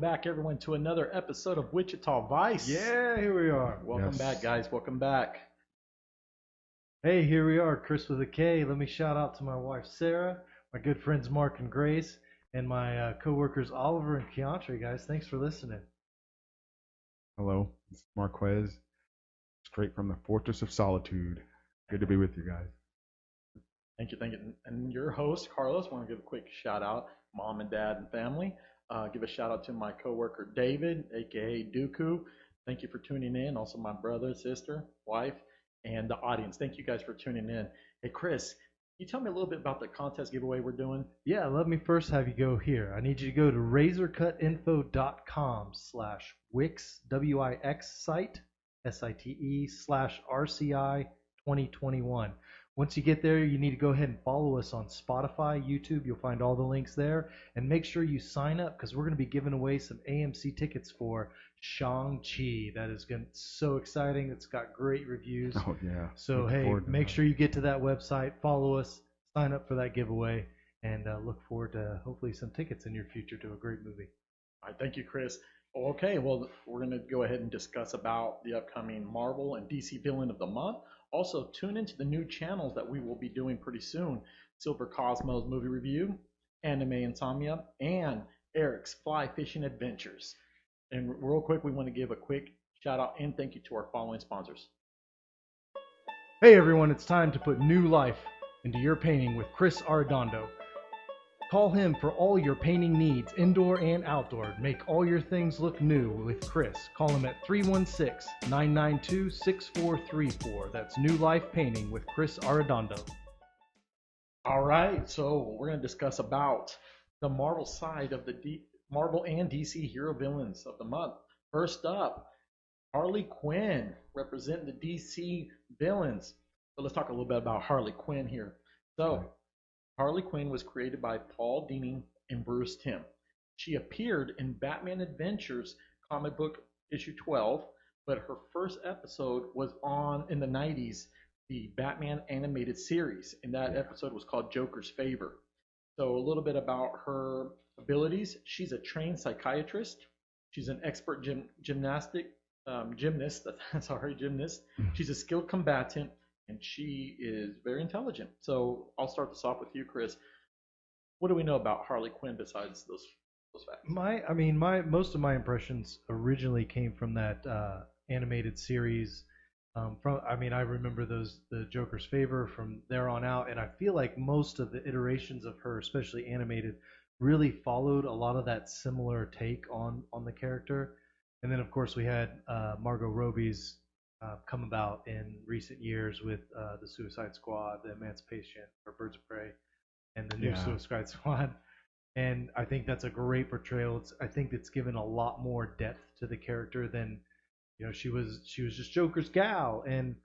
Welcome back, everyone, to another episode of Wichita Vice. Yeah, here we are. Welcome back, guys. Welcome back. Hey, here we are, Chris with a K. Let me shout out to my wife, Sarah, my good friends, Mark and Grace, and my co-workers, Oliver and Keontre, guys. Thanks for listening. Hello, it's Marquez, straight from the Fortress of Solitude. Good to be with you guys. Thank you. And your host, Carlos, I want to give a quick shout out, mom and dad and family. Give a shout out to my coworker, David, aka Dooku. Thank you for tuning in. Also, my brother, sister, wife, and the audience. Thank you guys for tuning in. Hey, Chris, can you tell me a little bit about the contest giveaway we're doing? Yeah, let me first have you go here. I need you to go to razorcutinfo.com/Wix, W-I-X site, SITE/RCI 2021. Once you get there, you need to go ahead and follow us on Spotify, YouTube. You'll find all the links there. And make sure you sign up because we're going to be giving away some AMC tickets for Shang-Chi. That is so exciting. It's got great reviews. Oh, yeah. So, hey, make sure you get to that website, follow us, sign up for that giveaway, and look forward to hopefully some tickets in your future to a great movie. All right, thank you, Chris. Okay, well, we're going to go ahead and discuss about the upcoming Marvel and DC Villain of the Month. Also, tune into the new channels that we will be doing pretty soon. Silver Cosmos Movie Review, Anime Insomnia, and Eric's Fly Fishing Adventures. And real quick, we want to give a quick shout out and thank you to our following sponsors. Hey everyone, it's time to put new life into your painting with Chris Arredondo. Call him for all your painting needs, indoor and outdoor. Make all your things look new with Chris. Call him at 316-992-6434. That's New Life Painting with Chris Arredondo. All right, so we're going to discuss about the Marvel side of the Marvel and DC hero villains of the month. First up, Harley Quinn, representing the DC villains. So let's talk a little bit about Harley Quinn here. So, Harley Quinn was created by Paul Dini and Bruce Timm. She appeared in Batman Adventures comic book issue 12, but her first episode was in the 90s, the Batman animated series, and that episode was called Joker's Favor. So a little bit about her abilities. She's a trained psychiatrist. She's an expert gymnast. She's a skilled combatant. And she is very intelligent. So I'll start this off with you, Chris. What do we know about Harley Quinn besides those facts? Most of my impressions originally came from that animated series. I remember the Joker's Favor from there on out, and I feel like most of the iterations of her, especially animated, really followed a lot of that similar take on the character. And then of course we had Margot Robbie's come about in recent years with the Suicide Squad, the Emancipation, or Birds of Prey, and the new Suicide Squad. And I think that's a great portrayal. I think it's given a lot more depth to the character than, she was just Joker's gal. And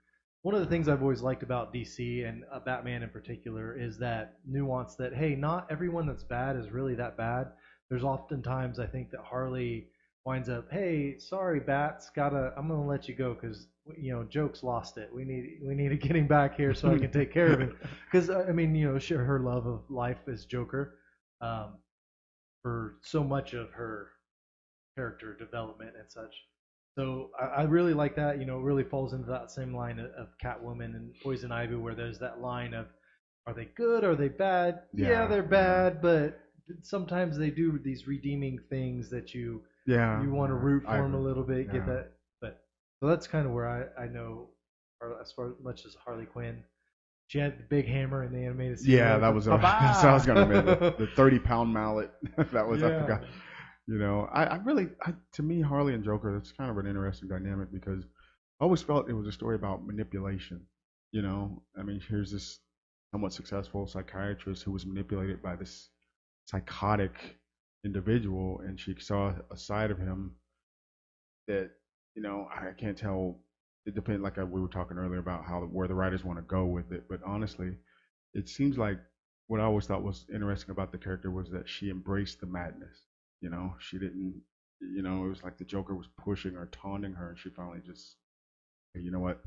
one of the things I've always liked about DC and Batman in particular is that nuance that, hey, not everyone that's bad is really that bad. There's oftentimes, I think, that Harley winds up, hey, sorry, Bats, I'm gonna let you go because Joke's lost it. We need to get him back here so I can take care of him. Because her love of life as Joker, for so much of her character development and such. So I really like that. It really falls into that same line of Catwoman and Poison Ivy, where there's that line of, are they good? Are they bad? Yeah, they're bad, but sometimes they do these redeeming things that you want to root for them a little bit, get that. So that's kind of where I know, as far much as Harley Quinn. She had the big hammer in the animated series. Yeah, that was I was going to admit the 30-pound mallet. That was, I forgot. To me, Harley and Joker, it's kind of an interesting dynamic because I always felt it was a story about manipulation. Here's this somewhat successful psychiatrist who was manipulated by this psychotic individual, and she saw a side of him that, I can't tell. It depends, like we were talking earlier about where the writers want to go with it. But honestly, it seems like what I always thought was interesting about the character was that she embraced the madness. She didn't, it was like the Joker was pushing or taunting her, and she finally just, hey, you know what,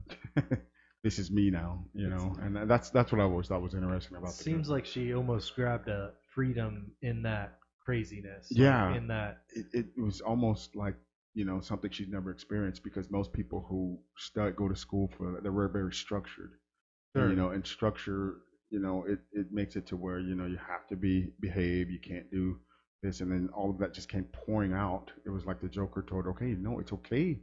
this is me now, and that's what I always thought was interesting about. It seems like she almost grabbed a freedom in that craziness. Yeah. In that. It was almost like, something she's never experienced, because most people who go to school they're very, very structured. Sure. And structure, it makes it to where, you have to behave, you can't do this, and then all of that just came pouring out. It was like the Joker told her, okay, no, it's okay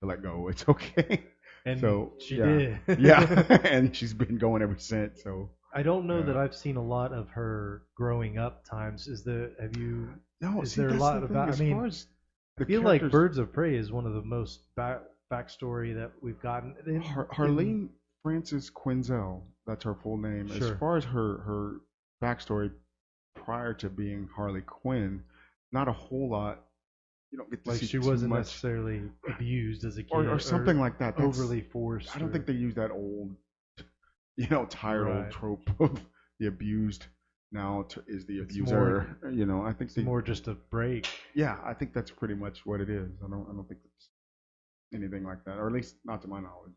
to let go. It's okay. And so she yeah. did. Yeah. And she's been going ever since. So I don't know Yeah. that I've seen a lot of her growing up times. Have you? no, Is see, there a that's lot the about? thing. As I mean, far as I the feel like characters- Birds of Prey is one of the most backstory that we've gotten. Harleen Frances Quinzel, that's her full name. Sure. As far as her backstory prior to being Harley Quinn, not a whole lot. You don't get to Like see she too wasn't much, necessarily abused as a kid, or something like that. That's- overly forced. I don't think they use that old, tired old Right. trope of the abused now is the It's abuser. I think it's more just a break. yeah, I think that's pretty much what it is. I don't think it's anything like that, or at least not to my knowledge.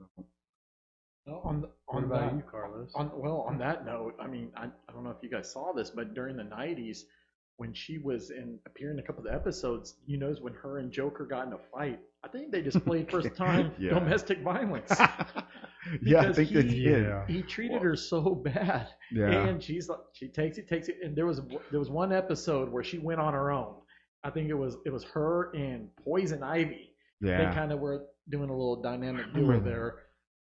What What about you, Carlos? On that note, I mean, I don't know if you guys saw this, but during the '90s, when she was appearing in a couple of episodes, when her and Joker got in a fight, I think they displayed first time Yeah. domestic violence. Yeah, I Because think they did. Yeah. He treated her so bad, Yeah. and she's like, she takes it, and there was one episode where she went on her own. I think it was her and Poison Ivy. They Yeah. kind of were doing a little dynamic I duo remember. there.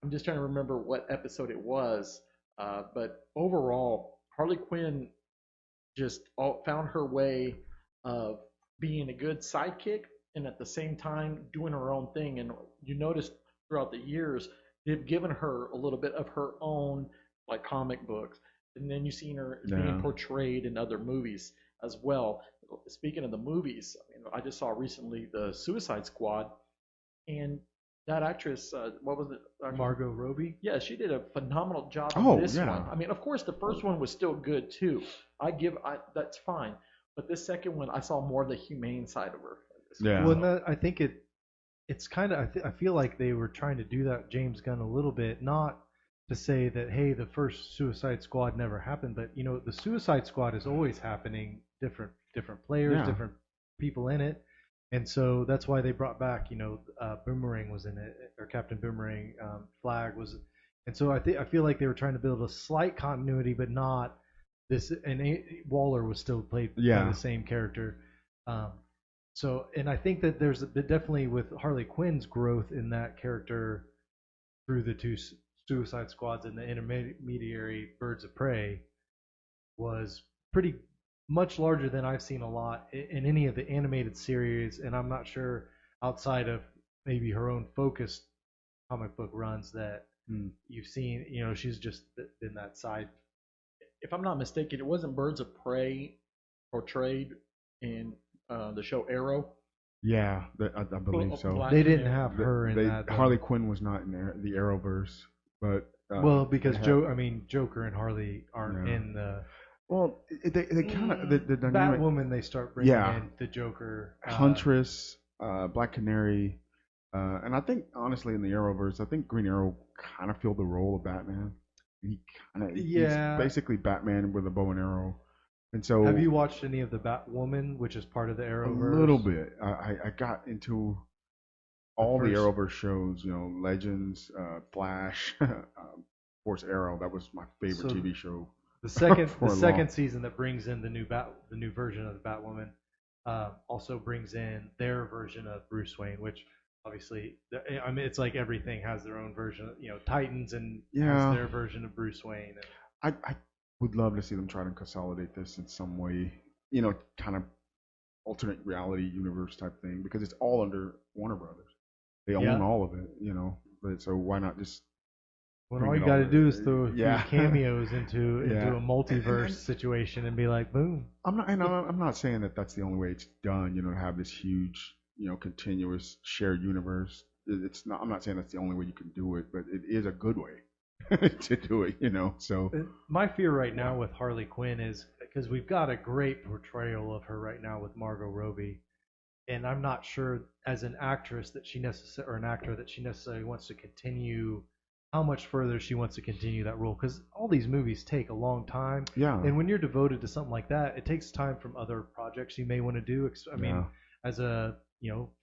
I'm just trying to remember what episode it was, but overall, Harley Quinn just found her way of being a good sidekick and at the same time doing her own thing. And you notice throughout the years, they've given her a little bit of her own, like comic books, and then you've seen her being Yeah. portrayed in other movies as well. Speaking of the movies, I just saw recently the Suicide Squad, and that actress, what was it? Margot Robbie. Yeah, she did a phenomenal job Oh, on this yeah. one. I mean, of course, the first one was still good too. That's fine. But this second one, I saw more of the humane side of her. Yeah. Well, I think it's kind of I feel like they were trying to do that, James Gunn, a little bit, not to say that hey, the first Suicide Squad never happened, but the Suicide Squad is always happening, different players, Yeah. different people in it, and so that's why they brought back Boomerang was in it, or Captain Boomerang, Flag was, and so I feel like they were trying to build a slight continuity, but not this. And Waller was still played by Yeah. the same character. So, and I think that there's definitely with Harley Quinn's growth in that character through the two Suicide Squads and the intermediary Birds of Prey was pretty much larger than I've seen a lot in any of the animated series, and I'm not sure outside of maybe her own focused comic book runs that you've seen. She's just been that side. If I'm not mistaken, it wasn't Birds of Prey portrayed in the show Arrow. Yeah, I believe so. Black They didn't Canary. have her in that. though. Harley Quinn was not in the Arrowverse, but Well, because they Joker and Harley aren't Yeah. in the well, they kind of the dynamic. Batwoman. They start bringing Yeah. in the Joker, Huntress, Black Canary, and I think honestly in the Arrowverse, I think Green Arrow kind of filled the role of Batman. Yeah. He's basically Batman with a bow and arrow. And so Have you watched any of the Batwoman, which is part of the a Arrowverse? little bit. I got into all the first- Arrowverse shows, Legends, Flash, Force Arrow. That was my favorite So TV show. The second for a the second long- season that brings in the new version of the Batwoman also brings in their version of Bruce Wayne, which obviously I mean it's like everything has their own version. Titans and Yeah. has their version of Bruce Wayne. And, I would love to see them try to consolidate this in some way, kind of alternate reality universe type thing, because it's all under Warner Brothers. They own Yeah. all of it, But so why not just when bring all it you got to all do in? is throw a few Yeah. cameos into Yeah. a multiverse And- situation and be like, boom. I'm not saying that that's the only way it's done, to have this huge, continuous shared universe. It's not. I'm not saying that's the only way you can do it, but it is a good way to do it, So My fear right now with Harley Quinn is because we've got a great portrayal of her right now with Margot Robbie, and I'm not sure as an actress that she necessarily or an actor that she necessarily wants to continue how much further she wants to continue that role, because all these movies take a long time, Yeah. and when you're devoted to something like that, it takes time from other projects you may want to do. I mean, Yeah. as a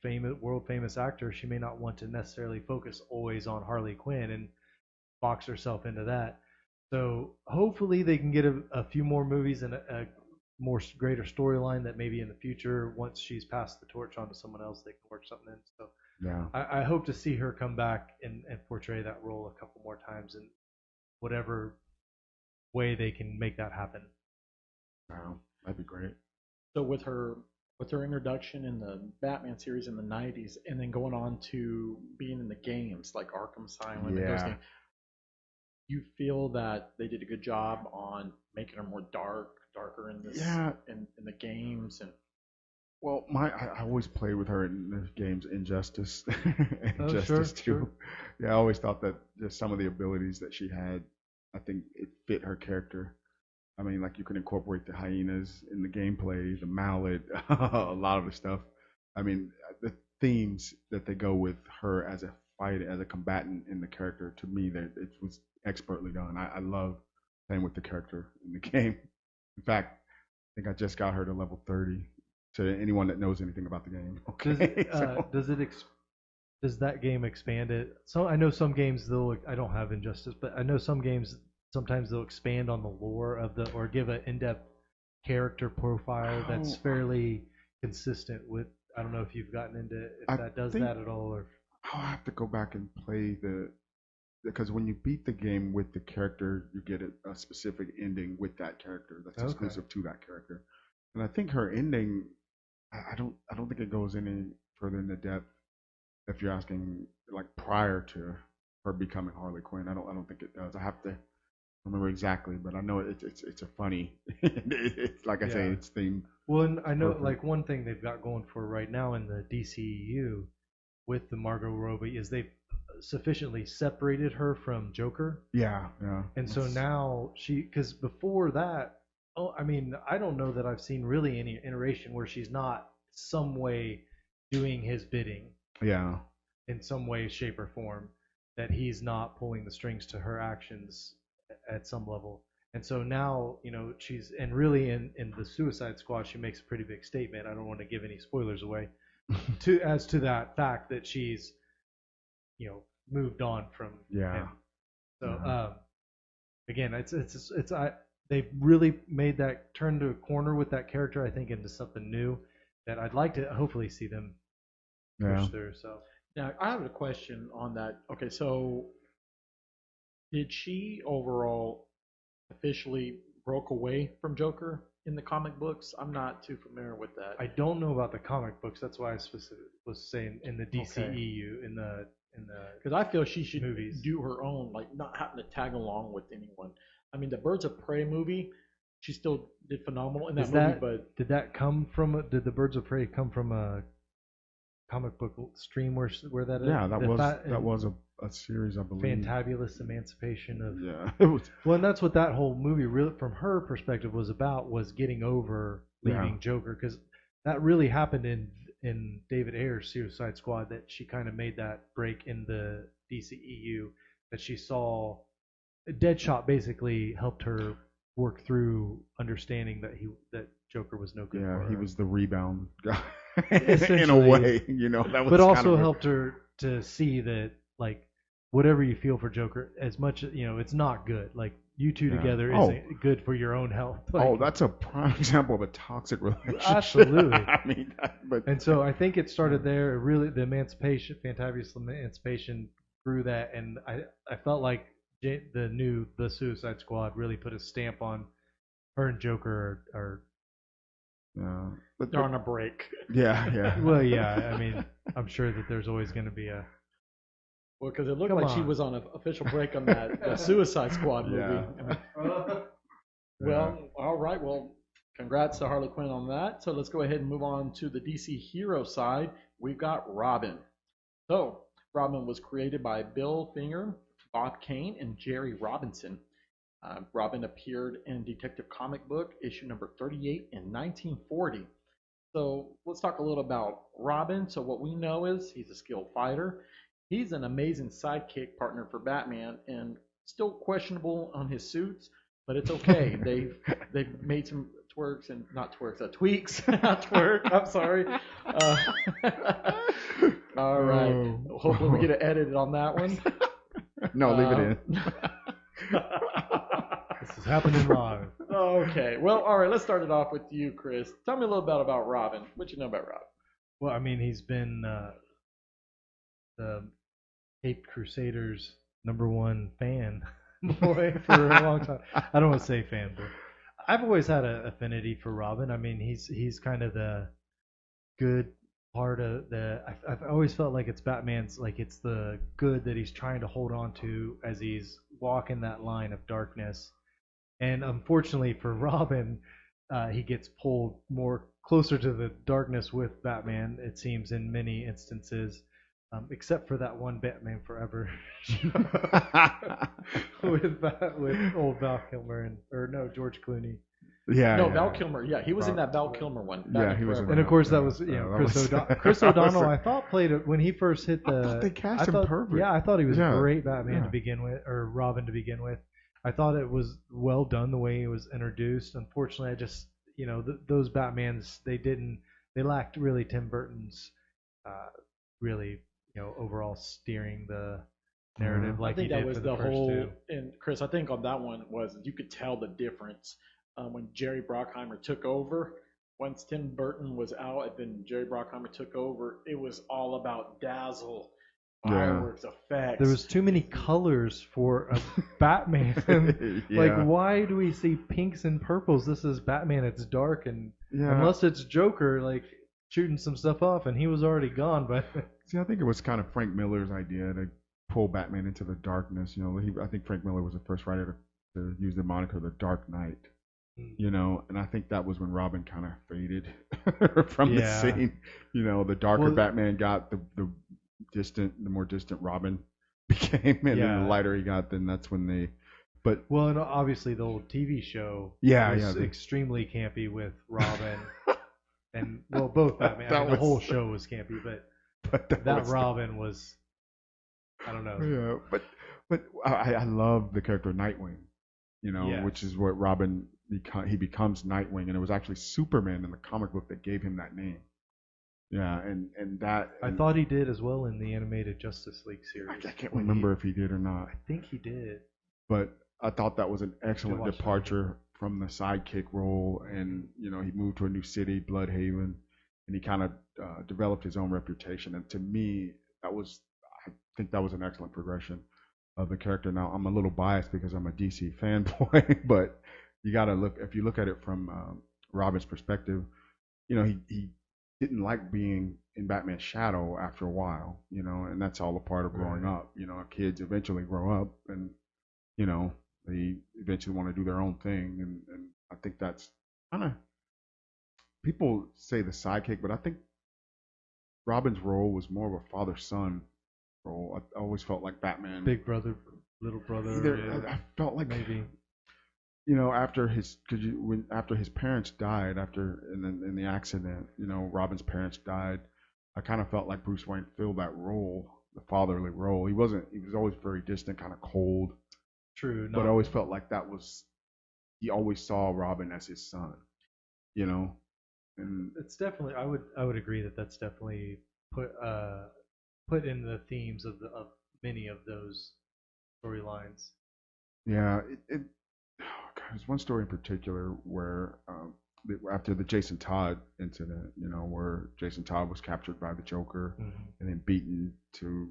famous world famous actor, she may not want to necessarily focus always on Harley Quinn and box herself into that. So hopefully they can get a few more movies and a more greater storyline that maybe in the future, once she's passed the torch on to someone else, they can work something in. So Yeah. I hope to see her come back and portray that role a couple more times in whatever way they can make that happen. Wow. That'd be great. So with her introduction in the Batman series in the '90s, and then going on to being in the games like Arkham Asylum and those Yeah. games, you feel that they did a good job on making her more darker in this, Yeah. in the games, and Well, I always played with her in the games Injustice, Oh, Injustice sure, 2. sure. Yeah, I always thought that just some of the abilities that she had, I think it fit her character. I mean, like you can incorporate the hyenas in the gameplay, the mallet, a lot of the stuff. I mean, the themes that they go with her as a fighter, as a combatant in the character, to me, that it was expertly done. I love playing with the character in the game. In fact, I think I just got her to level 30. To anyone that knows anything about the game, okay. Does that game expand it? So I know some games I don't have Injustice, but I know some games sometimes they'll expand on the lore of the or give an in-depth character profile that's Oh, fairly consistent with. I don't know if you've gotten into if I that does think that at all or. I'll have to go back and play because when you beat the game with the character, you get a specific ending with that character that's Okay. exclusive to that character. And I think her ending, I don't think it goes any further into depth. If you're asking like prior to her becoming Harley Quinn, I don't think it does. I have to remember exactly, but I know it's a funny. It's like I say, Yeah. it's themed. Well, and I know Perfect. like one thing they've got going for right now in the DCEU with the Margot Robbie is they've sufficiently separated her from Joker. Yeah, yeah. And so It's- now because before that, oh, I mean, I don't know that I've seen really any iteration where she's not some way doing his bidding yeah, in some way, shape, or form, that he's not pulling the strings to her actions at some level. And so now, and really in the Suicide Squad, she makes a pretty big statement. I don't want to give any spoilers away as to that fact that she's, moved on from yeah. him. So, Yeah. again, they've really made that turn to a corner with that character, I think, into something new that I'd like to hopefully see them push Yeah. through. So now I have a question on that. Okay, so did she overall officially broke away from Joker in the comic books? I'm not too familiar with that. I don't know about the comic books. That's why I was saying in the DCEU in the Because I feel she should movies. do her own, like not having to tag along with anyone. I mean, the Birds of Prey movie, she still did phenomenal in that movie, but did the Birds of Prey come from a comic book stream where that is? Yeah, that The was Fat- that was a series, I believe. Fantabulous Emancipation of. Yeah, it was. Well, and that's what that whole movie, really, from her perspective, was about, was getting over leaving Yeah. Joker, because that really happened in David Ayer's Suicide Squad, that she kind of made that break in the DCEU, that she saw Deadshot basically helped her work through understanding that Joker was no good for Yeah, her. he was the rebound guy in a Essentially. way. That was But kind also of helped her to see that, like, whatever you feel for Joker, as much it's not good. Like, you two Yeah. together Oh. isn't good for your own health. Like, Oh, that's a prime example of a toxic relationship. Absolutely. I mean, but and so I think it started there. It really, the Fantabulous Emancipation grew that, and I felt like the Suicide Squad really put a stamp on her and Joker are yeah, but they're on a break. yeah. well, yeah. I mean, I'm sure that there's always going to be a. Well, because it looked Come like she on. was on an official break on that Suicide Squad movie. Yeah. I mean, well, all right. Well, congrats to Harley Quinn on that. So let's go ahead and move on to the DC hero side. We've got Robin. So Robin was created by Bill Finger, Bob Kane, and Jerry Robinson. Robin appeared in Detective Comic Book issue number 38 in 1940. So let's talk a little about Robin. So what we know is he's a skilled fighter. He's an amazing sidekick partner for Batman, and still questionable on his suits, but it's okay. They've made some twerks and not twerks, tweaks, not twerk. I'm sorry. All right. Oh. Hopefully we get it edited on that one. No, leave it in. This is happening live. Okay. Well, all right. Let's start it off with you, Chris. Tell me a little bit about Robin. What you know about Robin? Well, I mean, he's been the Caped Crusaders #1 fan boy for a long time. I don't want to say fan, but I've always had an affinity for Robin. I mean, he's kind of the good part of the. I've always felt like it's Batman's, like it's the good that he's trying to hold on to as he's walking that line of darkness. And unfortunately for Robin, he gets pulled more closer to the darkness with Batman. It seems in many instances. Except for that one Batman Forever with old Val Kilmer George Clooney. Yeah. No, yeah. Val Kilmer. Yeah, he was in that Val Kilmer one. Batman he was in Forever. And of course that was that Chris O'Donnell. I thought played it when he first hit the. I thought they cast him perfect. Yeah, I thought he was Yeah. a great Batman Yeah. to begin with, or Robin to begin with. I thought it was well done the way he was introduced. Unfortunately, I just those Batmans they lacked really Tim Burton's really overall steering the narrative I like he think that did was for the the first whole. two. And Chris, I think on that one was you could tell the difference when Jerry Bruckheimer took over. Once Tim Burton was out, and then Jerry Bruckheimer took over, it was all about dazzle, fireworks, effects. There was too many colors for a Batman. Yeah. Like, why do we see pinks and purples? This is Batman. It's dark, and unless it's Joker, like shooting some stuff off, and he was already gone. But See, I think it was kind of Frank Miller's idea to pull Batman into the darkness. I think Frank Miller was the first writer to use the moniker the Dark Knight. And I think that was when Robin kind of faded from the scene. The darker Batman got, the more distant Robin became, and then the lighter he got, then that's when they. But and obviously the old TV show was extremely campy with Robin, and both Batman. The whole show was campy, but that Robin was, I don't know. Yeah, but I love the character Nightwing, which is what Robin he becomes Nightwing, and it was actually Superman in the comic book that gave him that name. Yeah, and that. I thought he did as well in the animated Justice League series. I can't remember if he did or not. I think he did. But I thought that was an excellent departure from the sidekick role, and he moved to a new city, Bloodhaven, and he kind of developed his own reputation. And to me, I think that was an excellent progression of the character. Now I'm a little biased because I'm a DC fanboy, but you got to if you look at it from Robin's perspective, he didn't like being in Batman's shadow after a while, and that's all a part of growing up. Kids eventually grow up, and they eventually want to do their own thing, and I think that's kind of, people say the sidekick, but I think Robin's role was more of a father-son role. I always felt like Batman, big brother, little brother. I felt like maybe. After his parents died, in the accident, Robin's parents died. I kind of felt like Bruce Wayne filled that role, the fatherly role. He was always very distant, kind of cold. True. But I always felt like he always saw Robin as his son, And it's definitely, I would agree that that's definitely put in the themes of many of those storylines. Yeah, there's one story in particular where after the Jason Todd incident, where Jason Todd was captured by the Joker and then beaten and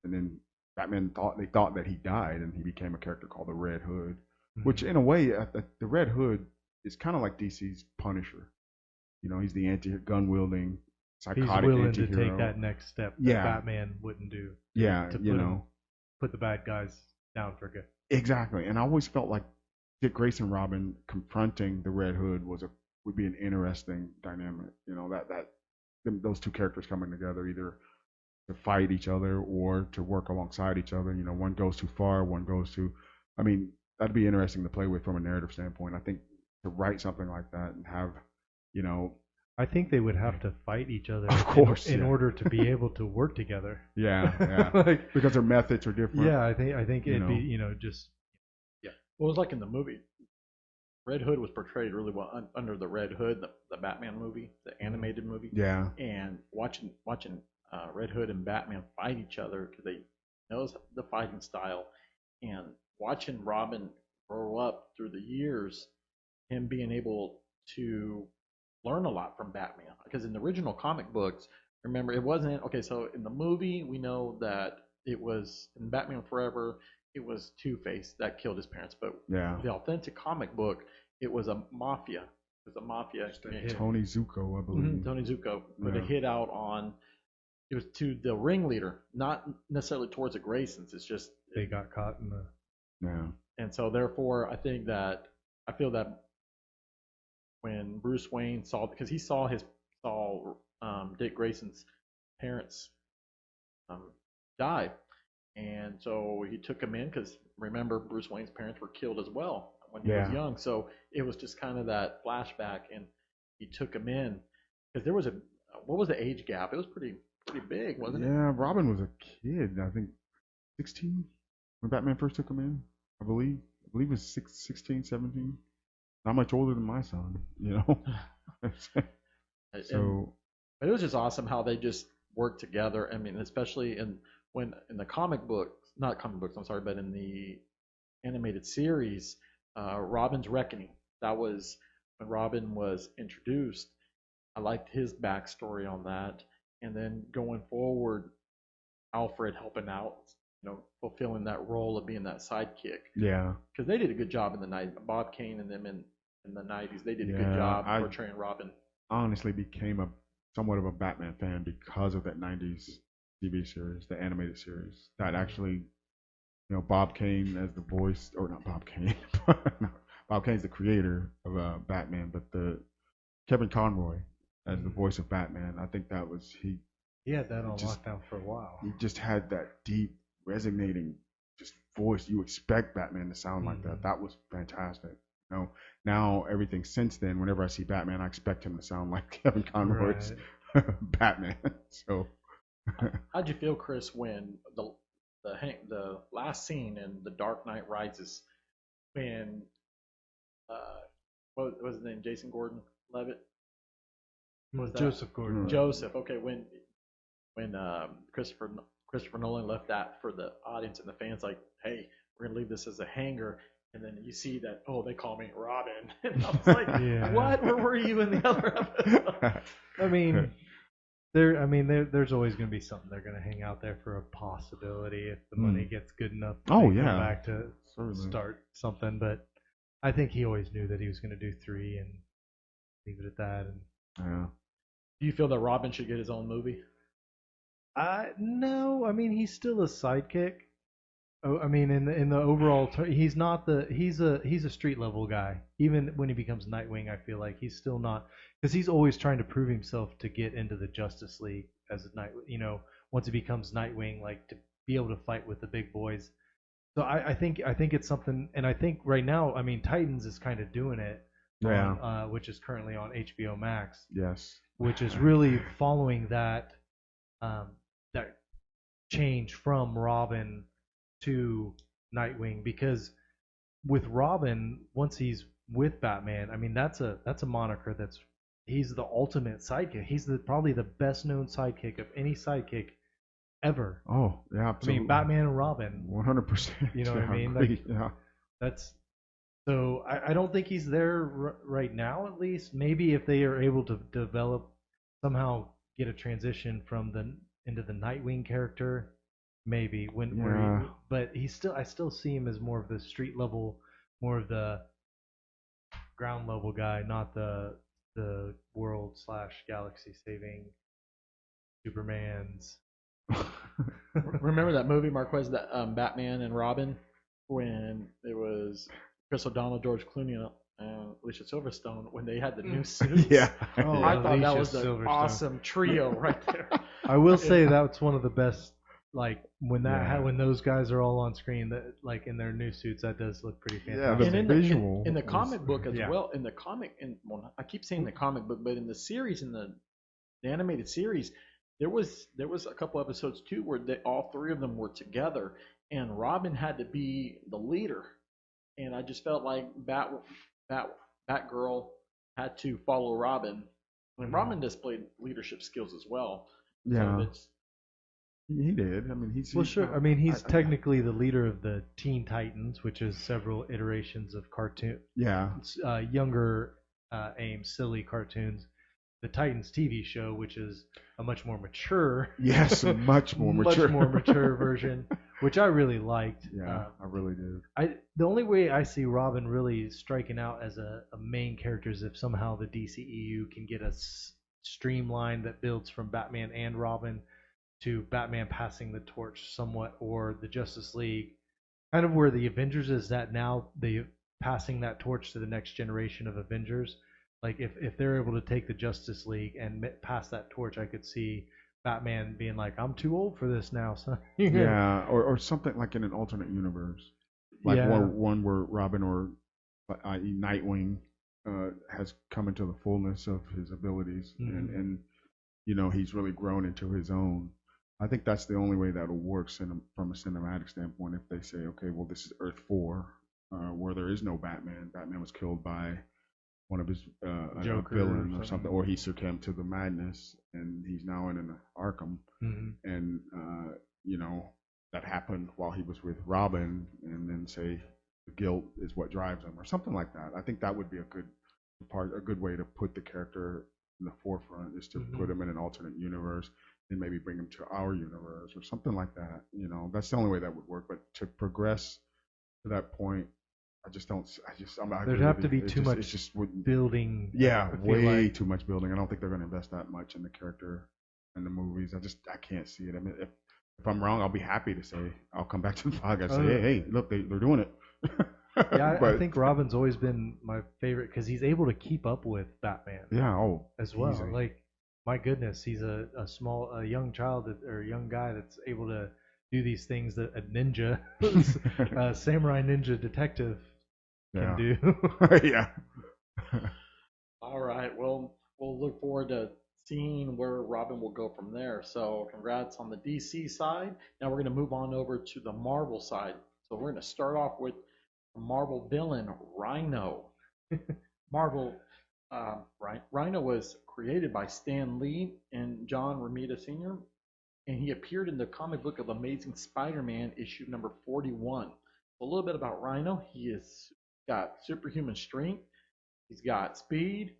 then Batman thought that he died, and he became a character called the Red Hood, which in a way, the Red Hood is kind of like DC's Punisher. He's the anti-gun wielding psychotic He's willing anti-hero. to take that next step that Batman wouldn't do. Yeah, to put the bad guys down for good. Exactly, and I always felt like Dick Grayson Robin confronting the Red Hood would be an interesting dynamic. Those two characters coming together, either to fight each other or to work alongside each other. One goes too far, one goes too. I mean, that'd be interesting to play with from a narrative standpoint. I think to write something like that and have, I think they would have to fight each other Of course, in yeah. order to be able to work together. Yeah. Like, Because their methods are different. yeah, I think it'd be, know. just Yeah. Well, it was like in the movie. Red Hood was portrayed really well under the Red Hood, the Batman movie, the animated movie. Yeah. And watching Red Hood and Batman fight each other because they knows the fighting style, and watching Robin grow up through the years, him being able to learn a lot from Batman. Because in the original comic books, remember, it wasn't okay. So in the movie, we know that it was in Batman Forever. It was Two-Face that killed his parents, but Yeah. the authentic comic book, it was a mafia. It was a mafia. Tony Zuko, I believe. Tony Zuko put a Yeah. hit out on. It was to the ringleader, not necessarily towards the Graysons. It's just they got caught in the. Yeah. and so therefore, I feel that when Bruce Wayne saw, because he saw Dick Grayson's parents die, and so he took him in because remember Bruce Wayne's parents were killed as well when he was Yeah. young. So it was just kind of that flashback, and he took him in because there was what was the age gap? It was pretty big, wasn't it? Yeah, Robin was a kid, I think 16 when Batman first took him in, I believe. I believe it was 16, 17. Not much older than my son, So, But it was just awesome how they just worked together. I mean, especially in the comic books, not comic books, I'm sorry, but in the animated series, Robin's Reckoning. That was when Robin was introduced. I liked his backstory on that, and then going forward, Alfred helping out, fulfilling that role of being that sidekick. yeah. Because they did a good job in the night. Bob Kane and them in the 90s, they did a good Yeah, job I- portraying Robin. Honestly became somewhat of a Batman fan because of that 90s TV series, the animated series. That actually, Bob Kane as the voice, or not Bob Kane. No, Bob Kane's the creator of Batman, but the Kevin Conroy as the voice of Batman, I think that was he had that on just- lockdown for a while. he just had that deep, resonating just voice. You expect Batman to sound like that. That was fantastic. Now everything since then, whenever I see Batman, I expect him to sound like Kevin Conroy's Batman. So, How'd you feel, Chris, when the last scene in The Dark Knight Rises, when what was his name? Jason Gordon-Levitt? Was that Joseph Gordon. Joseph? Okay, when Christopher Nolan left that for the audience and the fans, like, hey, we're gonna leave this as a hanger. And then you see that, they call me Robin. And I was like, Yeah. what? Where were you in the other episode? I mean, there's always going to be something they're going to hang out there for a possibility if the money gets good enough. Oh, they come yeah. back to Certainly. start something, but I think he always knew that he was going to do 3 and leave it at that. And Yeah. Do you feel that Robin should get his own movie? no, I mean he's still a sidekick. Oh, I mean in the overall, he's not he's a street level guy. Even when he becomes Nightwing, I feel like he's still not, because he's always trying to prove himself to get into the Justice League as a night. Once he becomes Nightwing, like to be able to fight with the big boys. So I think it's something, and I think right now, I mean Titans is kind of doing it. Yeah. Which is currently on HBO Max. Yes. Which is really following that that change from Robin to Nightwing, because with Robin, once he's with Batman, I mean that's a moniker he's the ultimate sidekick. He's probably the best known sidekick of any sidekick ever. Oh, yeah, absolutely. I mean Batman and Robin. 100%. You know what I mean? Agree. Like, yeah. That's so I don't think he's there right now. At least maybe if they are able to develop, somehow get a transition into the Nightwing character, maybe but I still see him as more of the street level, more of the ground level guy, not the world / galaxy saving Supermans. Remember that movie, Marquez, that Batman and Robin, when it was Chris O'Donnell, George Clooney, and Alicia Silverstone, when they had the new suits? Yeah. Oh, I thought that Alicia was an Silverstone. awesome trio right there. I will say that's one of the best like when when those guys are all on screen, that like in their new suits, that does look pretty fantastic. And visual in the comic book as yeah. well. In the comic, well, I keep saying the comic book, but in the series, in the animated series, there was a couple episodes too where all three of them were together, and Robin had to be the leader. And I just felt like Batgirl had to follow Robin. I mean, Robin displayed leadership skills as well. Yeah. So He did. I mean, he's sure. I mean, he's technically the leader of the Teen Titans, which is several iterations of cartoon. Yeah. Younger AIM silly cartoons. The Titans TV show, which is a much more mature. Yes, much more mature. Much more mature version, which I really liked. Yeah, I really did. The only way I see Robin really striking out as a main character is if somehow the DCEU can get a streamline that builds from Batman and Robin to Batman passing the torch somewhat, or the Justice League, kind of where the Avengers is at now, they passing that torch to the next generation of Avengers. Like if they're able to take the Justice League and pass that torch, I could see Batman being like, "I'm too old for this now." So yeah, or something like in an alternate universe, like one where Robin or i.e. Nightwing has come into the fullness of his abilities, and he's really grown into his own. I think that's the only way that'll work from a cinematic standpoint. If they say, okay, well, this is Earth 4, where there is no Batman. Batman was killed by one of his villain or something, or he succumbed to the madness, and he's now in an Arkham, and that happened while he was with Robin, and then say the guilt is what drives him, or something like that. I think that would be a good way to put the character in the forefront, is to put him in an alternate universe and maybe bring him to our universe or something like that. That's the only way that would work. But to progress to that point, there'd have to be too much building. Yeah, way too much building. I don't think they're going to invest that much in the character and the movies. I can't see it. I mean, if I'm wrong, I'll be happy to say, I'll come back to the podcast and say, hey, look, they're doing it. Yeah, I think Robin's always been my favorite because he's able to keep up with Batman. Yeah, as well. Easy. Like, my goodness, he's a young child or a young guy that's able to do these things that a ninja, samurai ninja detective can do. Yeah. All right. Well, we'll look forward to seeing where Robin will go from there. So congrats on the DC side. Now we're going to move on over to the Marvel side. So we're going to start off with a Marvel villain, Rhino. Rhino was created by Stan Lee and John Romita Sr., and he appeared in the comic book of Amazing Spider-Man issue number 41. A little bit about Rhino. He's got superhuman strength, he's got speed,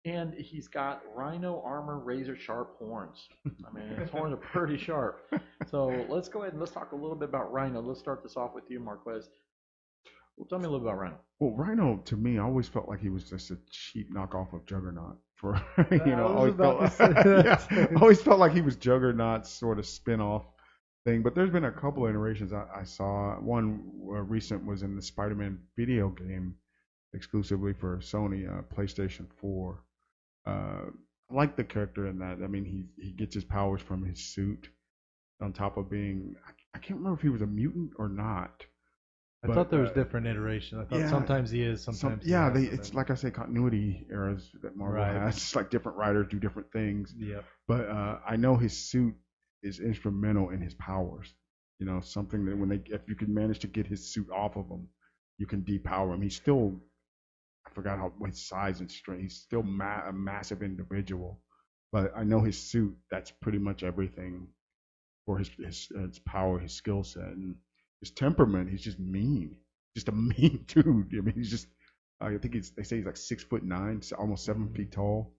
and he's got Rhino armor, razor sharp horns. I mean, his horns are pretty sharp. So let's go ahead and let's talk a little bit about Rhino. Let's start this off with you, Marquez. Well, tell me a little bit about Rhino. Well, Rhino, to me, I always felt like he was just a cheap knockoff of Juggernaut. I always felt like he was Juggernaut's sort of spin-off thing. But there's been a couple of iterations I saw. One recent was in the Spider-Man video game, exclusively for Sony, PlayStation 4. I like the character in that. I mean, he gets his powers from his suit, on top of being, I can't remember if he was a mutant or not. I thought there was different iterations. I thought sometimes he is, sometimes he isn't. It's like I say, continuity eras that Marvel has. It's like different writers do different things. Yeah. But I know his suit is instrumental in his powers. Something that if you can manage to get his suit off of him, you can depower him. He's still, I forgot what his size and strength. He's still a massive individual. But I know his suit, that's pretty much everything for his power, his skill set. And his temperament, he's just mean. Just a mean dude. I mean, he's just, I think they say he's like 6'9", almost 7 feet tall,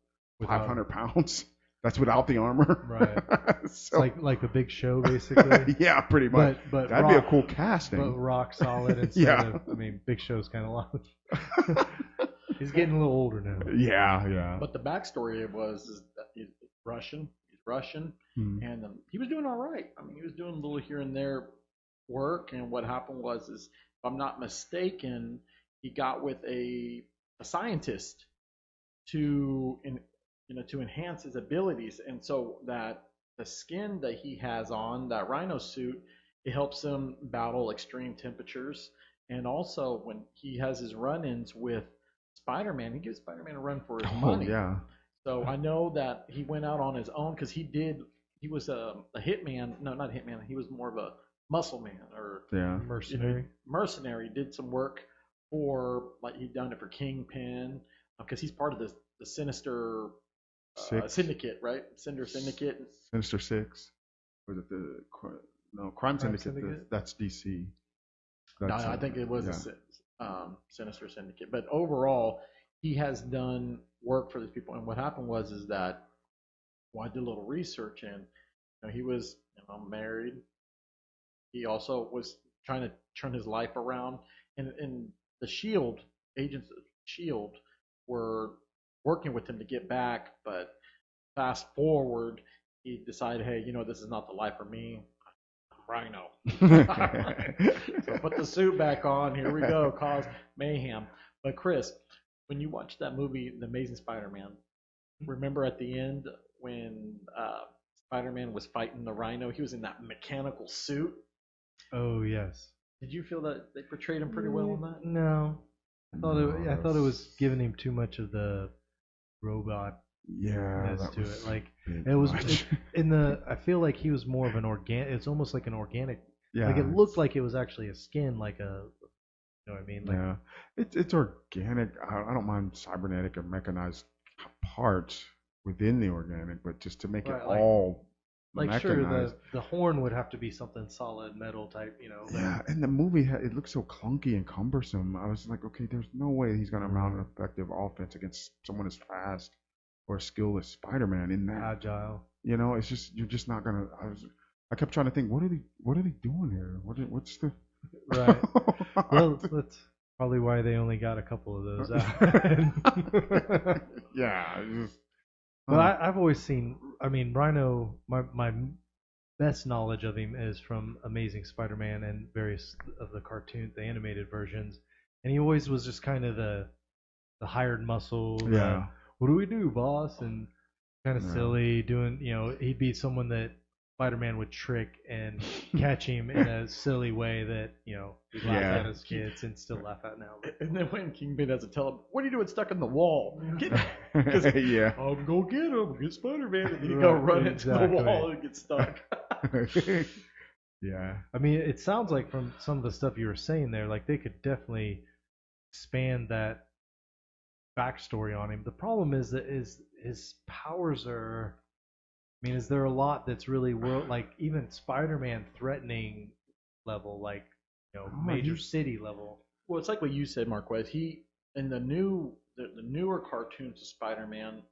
500 pounds. That's without the armor. Right. So, it's like the Big Show, basically. Yeah, pretty much. But that'd be a cool casting. But rock solid instead of, I mean, Big Show's kind of long. He's getting a little older now. Yeah. But the backstory was that he's Russian. And he was doing all right. I mean, he was doing a little here and there work, and what happened was, if I'm not mistaken, he got with a scientist to enhance his abilities, and so that the skin that he has on, that Rhino suit, it helps him battle extreme temperatures. And also, when he has his run-ins with Spider-Man, he gives Spider-Man a run for his Oh money. yeah. So I know that he went out on his own because he was a hitman. No, not a hitman. He was more of a muscle man or Yeah. Mercenary. mercenary. Did some work for, like, he'd done it for Kingpin because he's part of the Sinister Six. Syndicate, right? Syndicate. Sinister Six. Was it no Crime Syndicate? Syndicate? That's DC. No, I think it was Sinister Syndicate. But overall, he has done work for these people. And what happened was is that, well, I did a little research, and he was married. He also was trying to turn his life around, and the Shield agents of Shield were working with him to get back. But fast forward, he decided, hey, this is not the life for me. Rhino. So put the suit back on. Here we go. Cause mayhem. But Chris, when you watch that movie, The Amazing Spider-Man, remember at the end when Spider-Man was fighting the Rhino? He was in that mechanical suit. Oh yes. Did you feel that they portrayed him pretty well on that? No. I thought it was giving him too much of the robot Yeah, to it. Like it was I feel like he was more of an organic. It's almost like an organic. Yeah. Like it looked like it was actually a skin, like a. You know what I mean? Like, yeah. It's organic. I don't mind cybernetic or mechanized parts within the organic, but just to make it all like mechanized. Sure, the horn would have to be something solid metal type, Yeah, and the movie it looks so clunky and cumbersome. I was like, okay, there's no way he's gonna mount an effective offense against someone as fast or skilled as Spider-Man in that. Agile. It's just you're just not gonna. I kept trying to think, what are they doing here? What's the right? Well, that's probably why they only got a couple of those out. Yeah. But I've always seen. I mean, Rhino. My best knowledge of him is from Amazing Spider-Man and various of the cartoon, the animated versions, and he always was just kind of the hired muscle. Yeah. What do we do, boss? And kind of silly, doing. He'd be someone that Spider-Man would trick and catch him in a silly way that we laugh at as kids and still laugh at now. And then when Kingpin has to tell him, "What are you doing stuck in the wall?" Yeah. I'll go get him. Get Spider-Man, and then you go run into the wall and get stuck. Yeah. I mean, it sounds like from some of the stuff you were saying there, like they could definitely expand that backstory on him. The problem is that his powers are. I mean, is there a lot that's really like even Spider-Man threatening level, like major city level? Well, it's like what you said, Marquez. He in the newer cartoons of Spider-Man,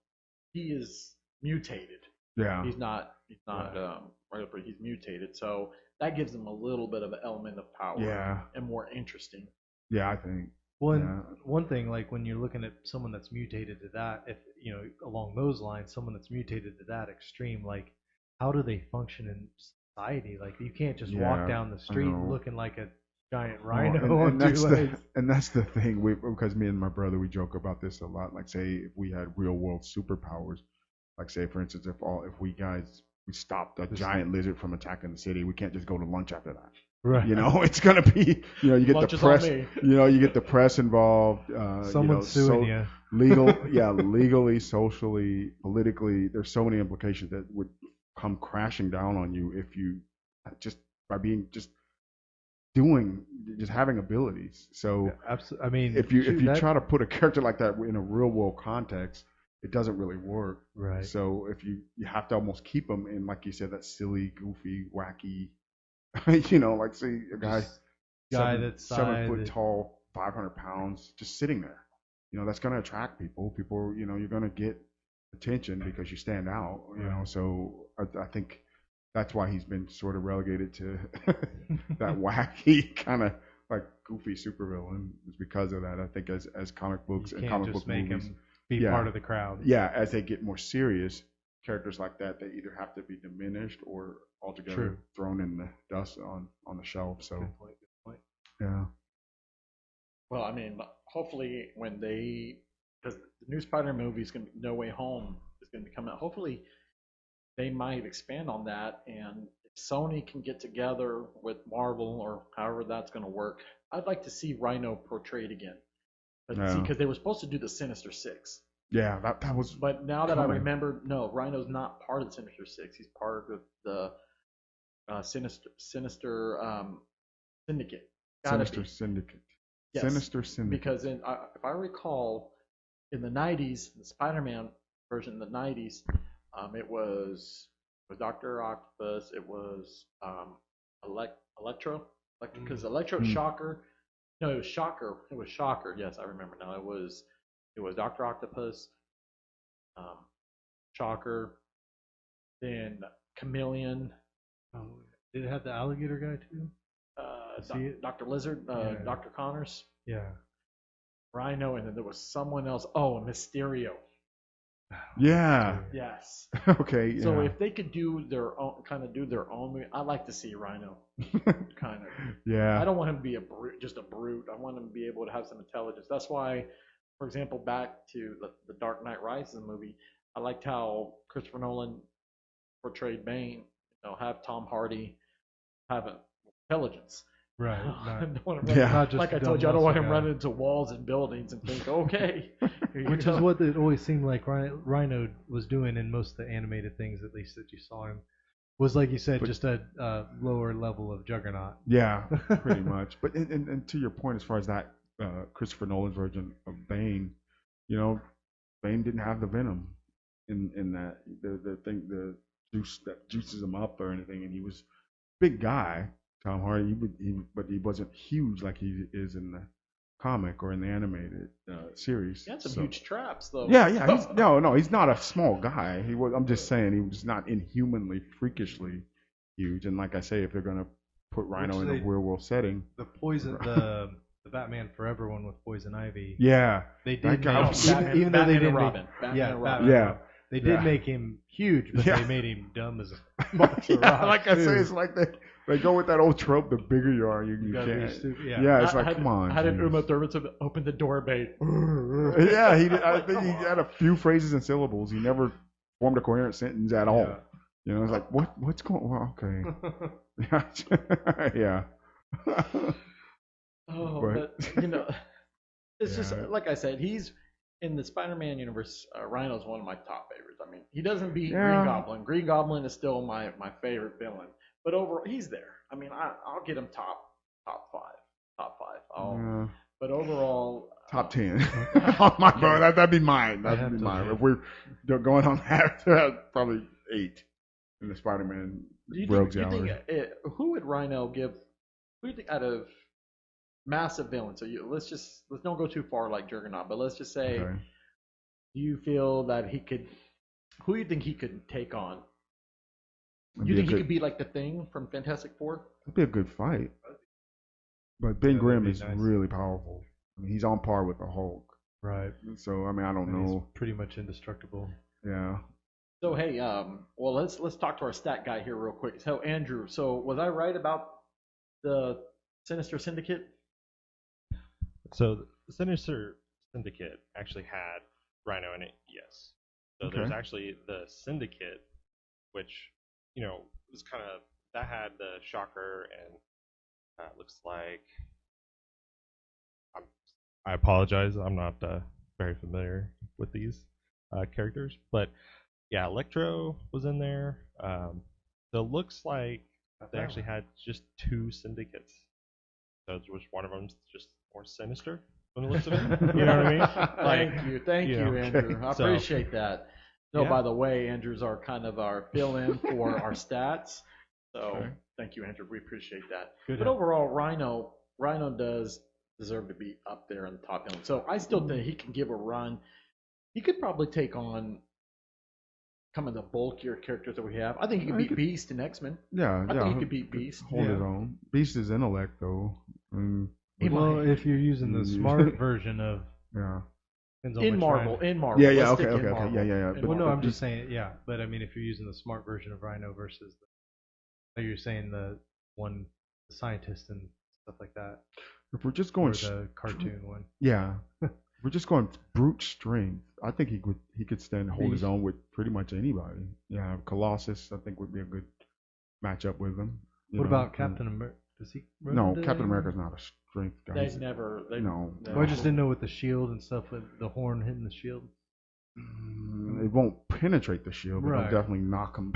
he is mutated. Yeah. He's not regular. He's mutated, so that gives him a little bit of an element of power. Yeah. And more interesting. Yeah, I think. One thing, like when you're looking at someone that's mutated to that, if along those lines, someone that's mutated to that extreme, like how do they function in society? Like you can't just walk down the street looking like a giant rhino on two legs. And that's the thing, because me and my brother, we joke about this a lot. Like, say if we had real world superpowers, like say for instance, if we stopped a giant lizard from attacking the city, we can't just go to lunch after that. Right. It's gonna be, you get Lunch the press, you get the press involved. Someone's suing you. Legally, socially, politically, there's so many implications that would come crashing down on you if you just by being just having abilities. So, absolutely. I mean, if you try to put a character like that in a real world context, it doesn't really work. Right. So if you have to almost keep them in, like you said, that silly, goofy, wacky. Like say a guy that's 7 foot tall, 500 pounds, just sitting there. That's going to attract people. People, you're going to get attention because you stand out. So I think that's why he's been sort of relegated to that wacky kind of like goofy supervillain. Is because of that. I think as comic books and comic book make movies, him be part of the crowd. Yeah, as they get more serious, characters like that, they either have to be diminished or altogether thrown in the dust on the shelf. So good point. Yeah. Well, I mean, hopefully when because the new Spider-Man movie is going to be No Way Home is going to be coming out. Hopefully they might expand on that. And if Sony can get together with Marvel or however that's going to work, I'd like to see Rhino portrayed again. But see, Yeah. because they were supposed to do the Sinister Six. Yeah, that was. But now that I coming. remember, no, Rhino's not part of the Sinister Six. He's part of the Sinister Syndicate. Gotta Sinister be. Syndicate. Yes. Sinister Syndicate. Because if I recall, in the 90s, the Spider-Man version in the 90s, it was Dr. Octopus, it was Electro, because Electro, Shocker, no, it was Shocker, yes, I remember now, it was Dr. Octopus, Shocker, then Chameleon, Oh, did it have the alligator guy too? See it? Dr. Lizard, Yeah. Dr. Connors, Yeah. Rhino, and then there was someone else, Mysterio. Yeah. Yes. Okay. Yeah. So if they could do their own, movie, I'd like to see Rhino. Kind of. Yeah. I don't want him to be just a brute. I want him to be able to have some intelligence. That's why, for example, back to the Dark Knight Rises movie, I liked how Christopher Nolan portrayed Bane. Have Tom Hardy have intelligence. Right. I Not, don't want him Yeah. not just like I a told dumb you, I don't want him muscle guy. running into walls and buildings and think, okay. Which is what it always seemed like Rhino was doing in most of the animated things, at least that you saw him. Was like you said, just a lower level of Juggernaut. Yeah, pretty much. But and to your point, as far as that Christopher Nolan's version of Bane, Bane didn't have the venom in that the juice that juices him up or anything, and he was a big guy. Tom Hardy, but he wasn't huge like he is in the comic or in the animated series. He had some huge traps, though. Yeah. He's not a small guy. I'm just saying he was not inhumanly, freakishly huge. And like I say, if they're gonna put Rhino in a real world setting, The Batman Forever one with Poison Ivy. yeah, They did guy make was- even though they didn't Robin. make, Batman yeah, and Robin. Batman Yeah. Robin. They did make him huge, but Yeah. they made him dumb as a monster yeah, rock. like I say, too. it's like they go with that old trope: the bigger you are, you gotta be can't. stupid. Yeah, it's I like had, come on. How did geez. Uma Thurman open the door, babe? Yeah, he did. I think he had a few phrases and syllables. He never formed a coherent sentence at all. It's like what's going on? Okay. Yeah. Oh, But- it's just Yeah. like I said. He's in the Spider-Man universe. Rhino's one of my top favorites. I mean, he doesn't beat Yeah. Green Goblin. Green Goblin is still my favorite villain. But overall, he's there. I mean, I'll get him top five. Yeah. But overall, Top 10. On my phone, that'd be mine. That'd be mine. If we're going on that, probably 8 in the Spider-Man do you Rogues think, Gallery. who would Rhino give? Who do you think out of massive villains? So let's don't go too far like Juggernaut, but let's just say, Okay. do you feel that he could? Who do you think he could take on? It'd You be a think he good- could be like the Thing from Fantastic Four? It'd be a good fight. But Ben Yeah, Grimm that'd is be nice. really powerful. I mean, he's on par with the Hulk. Right. So I mean, I don't And he's know. pretty much indestructible. Yeah. So hey, well let's talk to our stat guy here real quick. So Andrew, so was I right about the Sinister Syndicate? So the Sinister Syndicate actually had Rhino in it, yes. So there's Okay. actually the Syndicate, which, was kind of, that had the Shocker and looks like, I apologize, I'm not very familiar with these characters. But yeah, Electro was in there. So it looks like they actually had just 2 syndicates. So which one of them's just more sinister from the looks of it. You know what I mean? Thank you, Andrew. I So- appreciate that. No, Yeah. by the way, Andrew's our kind of our fill-in for our stats. So Okay. thank you, Andrew. We appreciate that. Good But help. overall, Rhino does deserve to be up there in the top villain. So I still think he can give a run. He could probably take on some of the bulkier characters that we have. I think he could beat Beast in X-Men. Yeah. I yeah. think he could beat Beast. Hold his own. Beast is intellect though. He Well, might. if you're using the smart version of Yeah. depends on In which Marvel, Rhino. in Marvel. Yeah, yeah, Let's okay, stick in okay, okay. Marvel. Yeah, yeah, yeah. In But- Well, no, Marvel. I'm just saying, yeah. But I mean, if you're using the smart version of Rhino versus like you're saying the one, the scientist and stuff like that, If we're just or going, the cartoon one. yeah. we're just going brute strength. I think he could stand and hold his Beast. own with pretty much anybody. Yeah, Colossus I think would be a good matchup with him. What about Captain America? Does he? No, Captain America's not a strength guy. They never. No. Well, I just didn't know with the shield and stuff, with the horn hitting the shield. It won't penetrate the shield, but Right. it'll definitely knock him.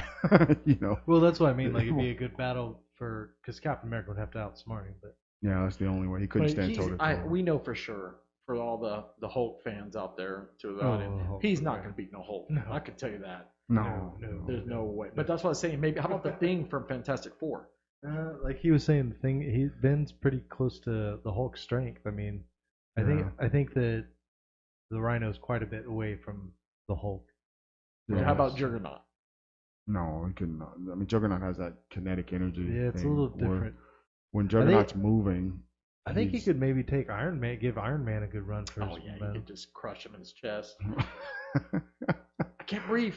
You know. Well, that's what I mean. Like, it'd be a good battle because Captain America would have to outsmart him. But Yeah, that's the only way. He couldn't But stand toe to toe. we know for sure, for all the Hulk fans out there to the audience, Hulk, he's not yeah. going to beat no Hulk. No. I can tell you that. No. There's no way. But that's what I was saying. Maybe how about the Thing from Fantastic Four? like he was saying, the thing Ben's pretty close to the Hulk's strength. I mean, I think that the Rhino's quite a bit away from the Hulk. Yeah. How about Juggernaut? No, he couldn't. I mean, Juggernaut has that kinetic energy. Yeah, it's a thing little where different. When Juggernaut's moving, I think he he's- could maybe take Iron Man, give Iron Man a good run for Oh his yeah, you battle. could just crush him in his chest. I can't breathe.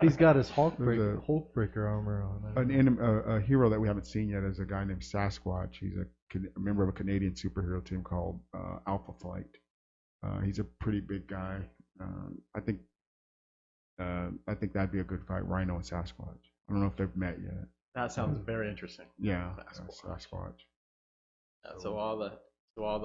He's got his Hulk There's breaker armor on. a hero that we haven't seen yet is a guy named Sasquatch. He's a member of a Canadian superhero team called Alpha Flight. He's a pretty big guy. I think that'd be a good fight, Rhino and Sasquatch. I don't know if they've met yet. That sounds very interesting. Yeah, Sasquatch. Sasquatch. So all the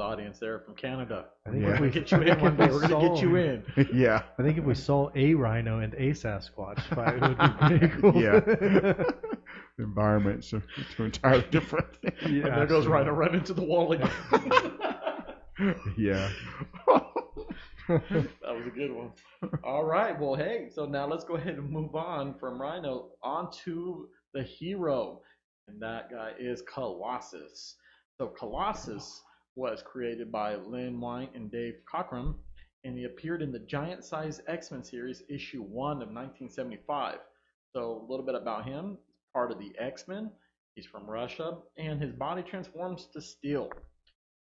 audience there from Canada, I think Yeah. if we we get you in one day. We're gonna get you in. Yeah. I think if we saw a Rhino and a Sasquatch fight, it would be pretty cool. Yeah. The environments are two entirely different. And there goes Rhino right into the wall again. Yeah. That was a good one. All right. Well, hey, so now let's go ahead and move on from Rhino onto the hero. And that guy is Colossus. So Colossus was created by Lynn White and Dave Cockrum, and he appeared in the Giant Size X-Men series, issue 1 of 1975. So a little bit about him. Part of the X-Men. He's from Russia, and his body transforms to steel.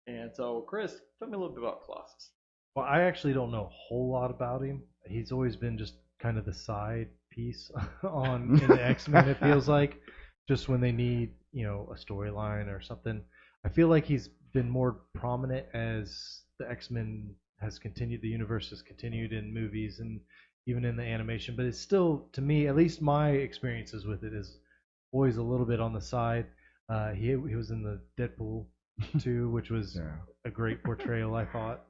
And so, Chris, tell me a little bit about Colossus. Well, I actually don't know a whole lot about him. He's always been just kind of the side piece in the X-Men. It feels like just when they need, a storyline or something. I feel like he's been more prominent as the X-Men has continued. The universe has continued in movies and even in the animation. But it's still, to me, at least my experiences with it is always a little bit on the side. He was in the Deadpool 2, which was a great portrayal, I thought.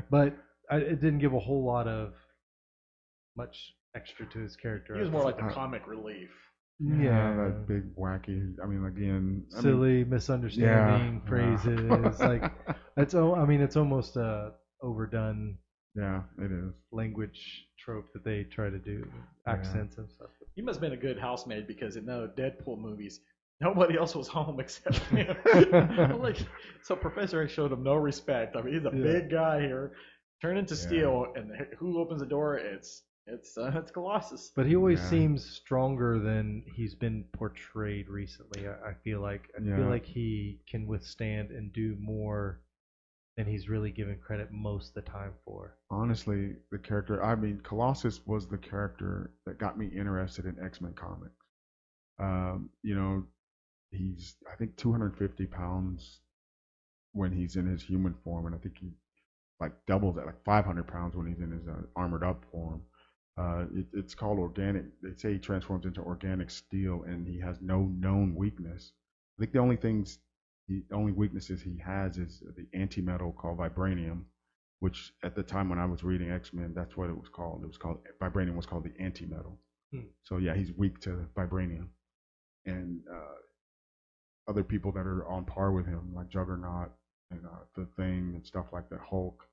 But it didn't give a whole lot of much extra to his character. He was more like the comic relief. Yeah, that big wacky. I mean, again, silly misunderstanding yeah. phrases. Like it's almost a overdone Yeah, it is. language trope that they try to do, accents and stuff. He must have been a good housemaid because in the Deadpool movies, nobody else was home except him. So Professor X showed him no respect. I mean, he's a big guy here, turned into steel, and who opens the door? It's Colossus. But he always seems stronger than he's been portrayed recently. I feel like he can withstand and do more than he's really given credit most of the time for. Honestly, the character. I mean, Colossus was the character that got me interested in X-Men comics. He's I think 250 pounds when he's in his human form, and I think he like doubles that, like 500 pounds when he's in his armored up form. It's called organic. They say he transforms into organic steel, and he has no known weakness. I think the only weaknesses he has is the anti-metal called vibranium, which at the time when I was reading X-Men, that's what it was called. Vibranium was called the anti-metal. So yeah, he's weak to vibranium, and other people that are on par with him, like Juggernaut and the Thing and stuff like that, Hulk.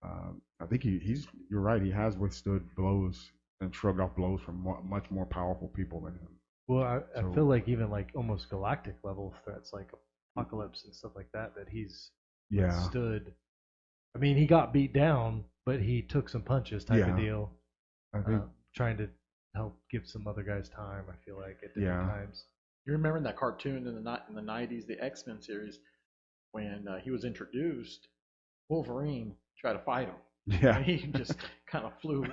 I think you're right. He has withstood blows and shrugged off blows from much more powerful people than him. Well, I feel like even like almost galactic level threats like Apocalypse and stuff like that he's withstood. I mean, he got beat down, but he took some punches type of deal. I think trying to help give some other guys time, I feel like, at different times. You remember in that cartoon in the 90s, the X-Men series, when he was introduced, Wolverine tried to fight him. Yeah. And he just kind of flew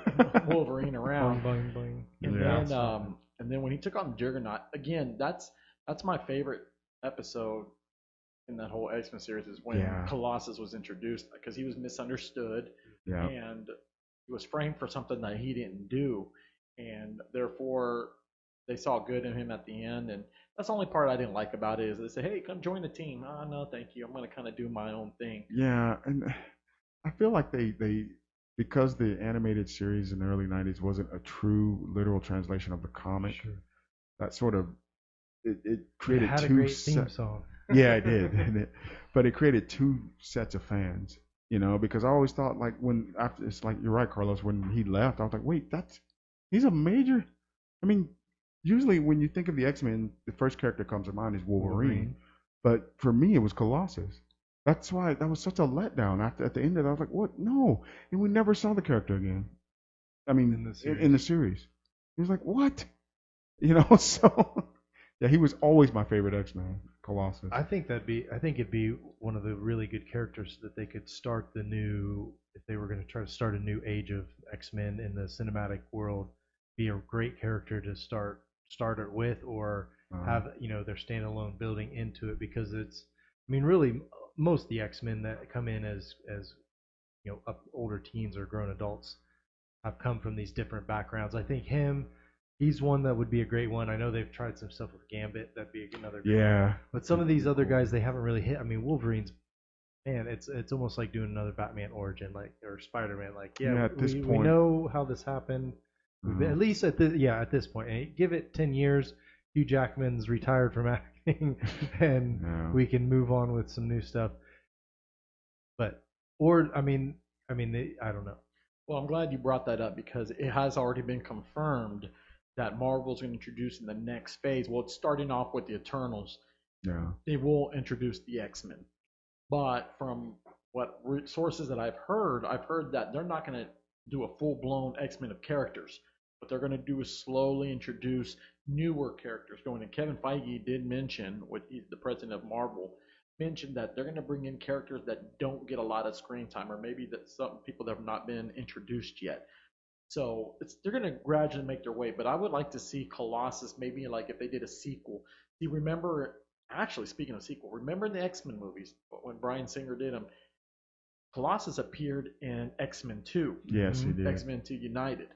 Wolverine around. Boing, boing, And then when he took on Juggernaut, again, that's my favorite episode in that whole X-Men series is when Yeah. Colossus was introduced, because he was misunderstood Yeah. and he was framed for something that he didn't do, and therefore they saw good in him at the end. And that's the only part I didn't like about it, is they say, "Hey, come join the team." Oh, no, thank you. I'm going to kind of do my own thing. Yeah, and I feel like they because the animated series in the early '90s wasn't a true literal translation of the comic. Sure. That sort of it It created had a two great theme song. Yeah, it did, but it created two sets of fans. Because I always thought, like, when after it's like you're right, Carlos. When he left, I was like, wait, he's a major. I mean, usually when you think of the X-Men, the first character that comes to mind is Wolverine. But for me, it was Colossus. That's why that was such a letdown. At the end of it, I was like, what? No, and we never saw the character again. I mean, in the series, he was like, what? So yeah, he was always my favorite X-Men, Colossus. I think it'd be one of the really good characters that they could start if they were going to try to start a new age of X-Men in the cinematic world, be a great character to start it with, or have their standalone building into it, because really most of the X-Men that come in as older teens or grown adults have come from these different backgrounds. I think he's one that would be a great one. I know they've tried some stuff with Gambit. That'd be another great one. But some of these other guys, they haven't really hit. I mean, Wolverine's, man, it's almost like doing another Batman origin, or Spider-Man. Like, at this we point, know how this happened. At least at this point. And give it 10 years, Hugh Jackman's retired from acting, and we can move on with some new stuff. But, I don't know. Well, I'm glad you brought that up, because it has already been confirmed that Marvel's going to introduce in the next phase. Well, it's starting off with the Eternals. Yeah. They will introduce the X-Men. But from what sources that I've heard that they're not going to do a full-blown X-Men of characters. What they're going to do is slowly introduce newer characters going in. Kevin Feige did mention, he's the president of Marvel, mentioned that they're going to bring in characters that don't get a lot of screen time, or maybe that some people that have not been introduced yet. So they're going to gradually make their way. But I would like to see Colossus, maybe like if they did a sequel. You remember, actually speaking of sequel, remember in the X-Men movies when Bryan Singer did them? Colossus appeared in X-Men 2. Yes, he did. X-Men 2 United.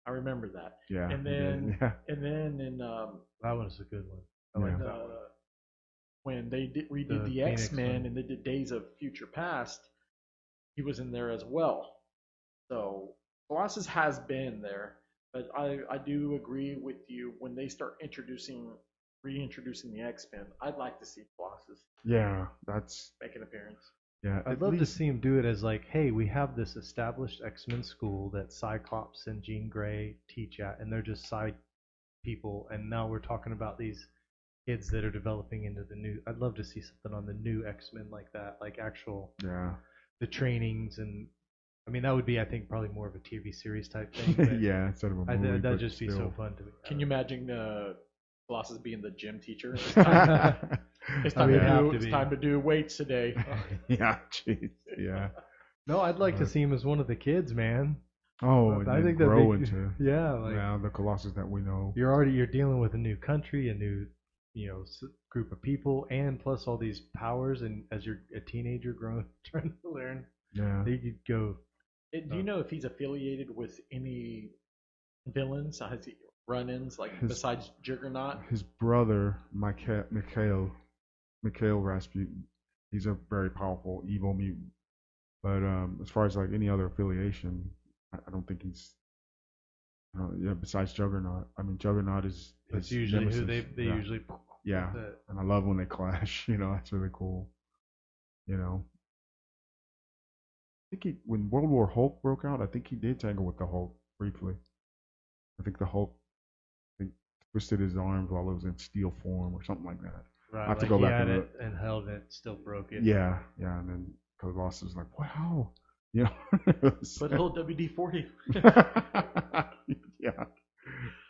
I remember that. Yeah. And then in that was a good one. I like that one. When they redid the X-Men and they did Days of Future Past, he was in there as well. So Colossus has been there, but I do agree with you, when they start reintroducing the X-Men, I'd like to see Colossus. Yeah, that's make an appearance. Yeah, I'd love to see him do it as like, hey, we have this established X-Men school that Cyclops and Jean Grey teach at, and they're just side people, and now we're talking about these kids that are developing into the new. I'd love to see something on the new X-Men like that, like actual the trainings, and I mean that would be, I think, probably more of a TV series type thing. Yeah, instead of a movie. That'd just be so fun to me. Can you imagine Colossus being the gym teacher? It's time to do weights today. Yeah, jeez, yeah. No, I'd like to see him as one of the kids, man. Oh, I think grow into like the Colossus that we know. You're dealing with a new country, a new group of people, and plus all these powers, and as you're a teenager growing, trying to learn, you could go. Do you know if he's affiliated with any villains? Has he run-ins besides Juggernaut? His brother, Mikhail Rasputin, he's a very powerful evil mutant. But as far as like any other affiliation, I don't think he's. Besides Juggernaut, I mean Juggernaut is. That's usually nemesis. Who they usually. Yeah, and I love when they clash. That's really cool. I think when World War Hulk broke out, I think he did tangle with the Hulk briefly. I think the Hulk twisted his arms while it was in steel form or something like that. Right, I have to go back and it and held it, still broke it. Yeah, and then Colossus was like, wow, But he'll WD-40.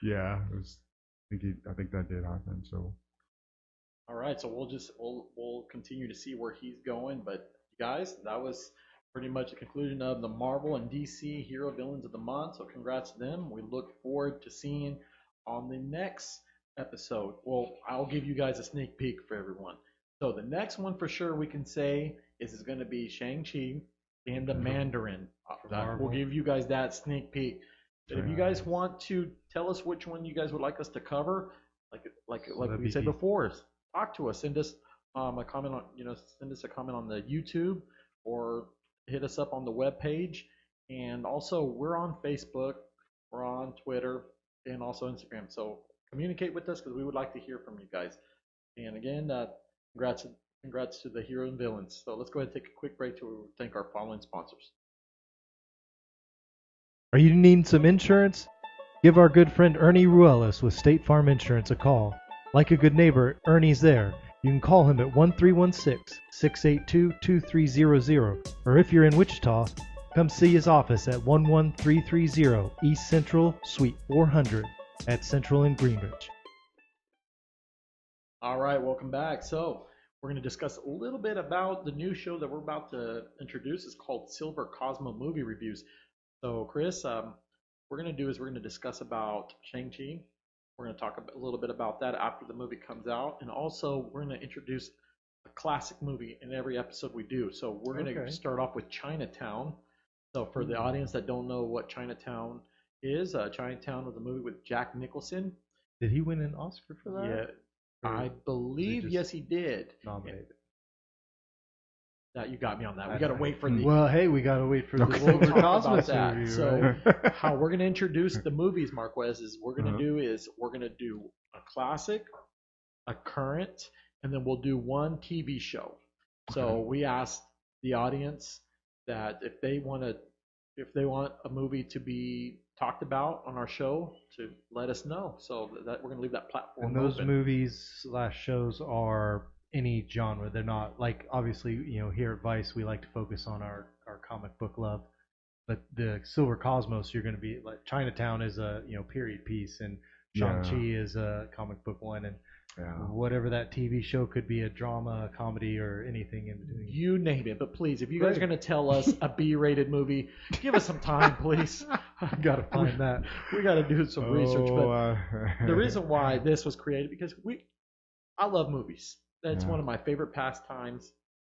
yeah. I think that did happen. So. All right, so we'll continue to see where he's going, but guys, that was pretty much the conclusion of the Marvel and DC Hero Villains of the Month. So congrats to them. We look forward to seeing on the next episode. Well, I'll give you guys a sneak peek for everyone. So the next one for sure we can say is going to be Shang-Chi and the Mandarin. We'll give you guys that sneak peek. But if you guys want to tell us which one you guys would like us to cover, like we said before, talk to us. Send us a comment on send us a comment on the YouTube or hit us up on the webpage. And also we're on Facebook, we're on Twitter, and also Instagram. So communicate with us because we would like to hear from you guys. And again, congrats to the hero and villains. So let's go ahead and take a quick break to thank our following sponsors. Are you needing some insurance? Give our good friend Ernie Ruelas with State Farm Insurance a call. Like a good neighbor, Ernie's there. You can call him at 1-316-682-2300, or if you're in Wichita, come see his office at 11330 East Central, Suite 400 at Central in Greenwich. All right, welcome back. So we're going to discuss a little bit about the new show that we're about to introduce. It's called Silver Cosmo Movie Reviews. So Chris, we're going to discuss about Shang-Chi. We're going to talk a little bit about that after the movie comes out, and also we're going to introduce a classic movie in every episode we do. So we're going to start off with Chinatown. So for the audience that don't know what Chinatown is, Chinatown was a movie with Jack Nicholson. Did he win an Oscar for that? Yeah, I believe yes he did. Nominated. That you got me on that. We got to wait for the. Well, hey, we got to wait for the We'll Silver talk Cosmo about that. review, So right? how we're going to introduce the movies, Marquez, is we're going to do a classic, a current, and then we'll do one TV show. So we asked the audience that if they want a movie to be talked about on our show, to let us know. So that we're going to leave that platform. And those open. movies / shows are any genre. They're not like, obviously, here at Vice we like to focus on our comic book love, but the Silver Cosmos, you're going to be like, Chinatown is a period piece, and Shang-Chi is a comic book one, and whatever that TV show could be, a drama, a comedy, or anything in between. You name it. But please, if you guys are going to tell us a B-rated movie, give us some time, please. I got to find that. We got to do some research. But the reason why this was created, because I love movies. That's one of my favorite pastimes.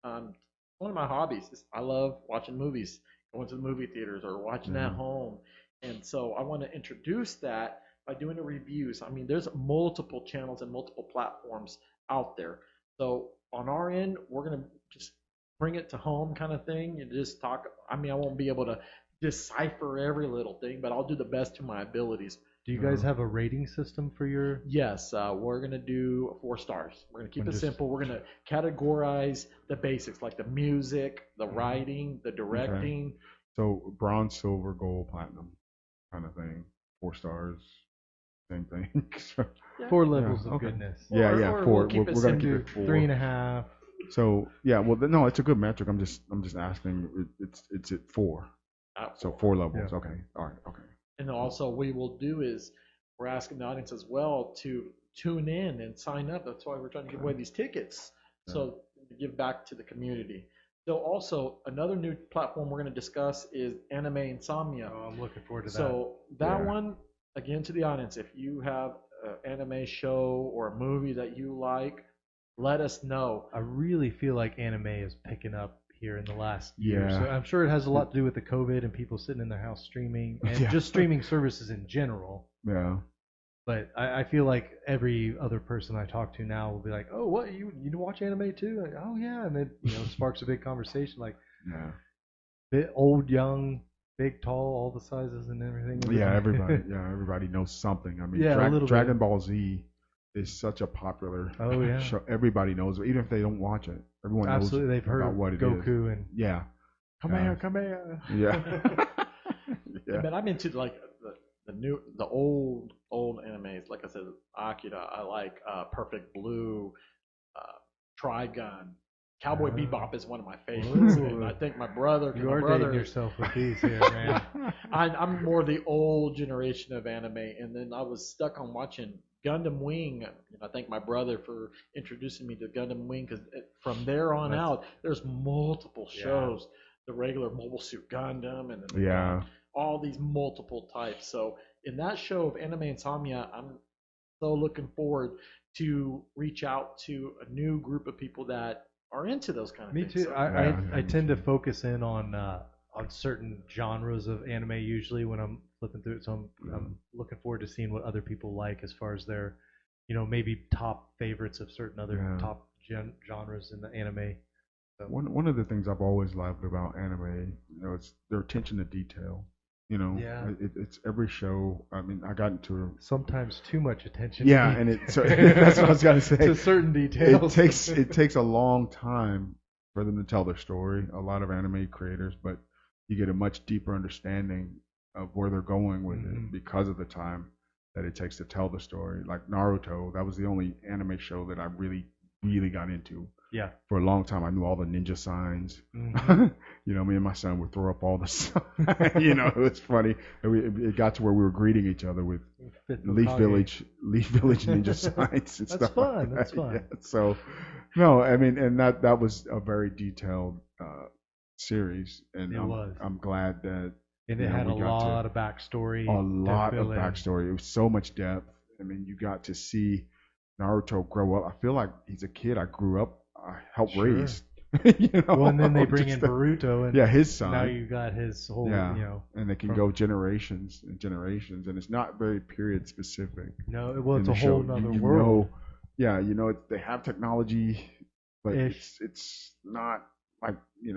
One of my hobbies is I love watching movies, going to the movie theaters or watching at home. And so I want to introduce that by doing the reviews. I mean, there's multiple channels and multiple platforms out there. So on our end, we're going to just bring it to home kind of thing and just talk. I mean, I won't be able to decipher every little thing, but I'll do the best to my abilities. Do you guys have a rating system for your? Yes, we're going to do 4 stars. We're going to keep it simple. We're going to categorize the basics, like the music, the writing, the directing. Okay. So bronze, silver, gold, platinum kind of thing. 4 stars, same thing. 4 levels of goodness. Or 4. We'll we're going to keep it 4. 3.5. So no, it's a good metric. I'm just asking. It's at 4. So 4 levels. Yeah. Okay. All right. Okay. And also we will do is we're asking the audience as well to tune in and sign up. That's why we're trying to give away these tickets. So to give back to the community. So also another new platform we're going to discuss is Anime Insomnia. Oh, I'm looking forward to that. So that one, again, to the audience, if you have an anime show or a movie that you like, let us know. I really feel like anime is picking up here in the last year. Yeah. So I'm sure it has a lot to do with the COVID and people sitting in their house streaming and just streaming services in general. Yeah. But I feel like every other person I talk to now will be like, "Oh, what you watch anime too?" Like, "Oh yeah," and it sparks a big conversation. Like, bit old, young, big, tall, all the sizes and everything. Yeah, everybody knows something. I mean, Dragon Ball Z is such a popular show. Everybody knows it, even if they don't watch it. Everyone knows they've heard about what it Goku is. And come here. Yeah. But I'm into like the old animes. Like I said, Akira. I like Perfect Blue, Trigun. Cowboy Bebop is one of my favorites, and I think my brother. You are dating yourself with these here, man. I'm more the old generation of anime, and then I was stuck on watching Gundam Wing. I thank my brother for introducing me to Gundam Wing, because from there on out, there's multiple shows. The regular Mobile Suit Gundam, and then all these multiple types. So in that show of Anime Insomnia, I'm so looking forward to reach out to a new group of people that are into those kind of Me things. too. So, I tend to focus in on certain genres of anime usually when I'm flipping through it. So I'm looking forward to seeing what other people like as far as their, maybe top favorites of certain other top genres in the anime. So. One of the things I've always loved about anime, it's their attention to detail. Yeah. It's every show. I mean, I got into sometimes too much attention. Yeah, and that's what I was gonna say. To certain details. It takes a long time for them to tell their story. A lot of anime creators, but you get a much deeper understanding of where they're going with it because of the time that it takes to tell the story. Like Naruto, that was the only anime show that I really, really got into. Yeah. For a long time, I knew all the ninja signs. Me and my son would throw up all the signs. It was funny. It got to where we were greeting each other with Leaf Village ninja signs and That's stuff. fun. Like that. That's fun. Yeah. So, no, I mean, and that was a very detailed series, and I'm glad that. And it had a lot of backstory. A lot of backstory. It was so much depth. I mean, you got to see Naruto grow up. I feel like he's a kid I grew up, I helped raise. Well, and then they bring in Boruto, and his son. Now you got his whole, and they can go generations and generations, and it's not very period specific. No, it's a whole nother world. They have technology, but it's not like you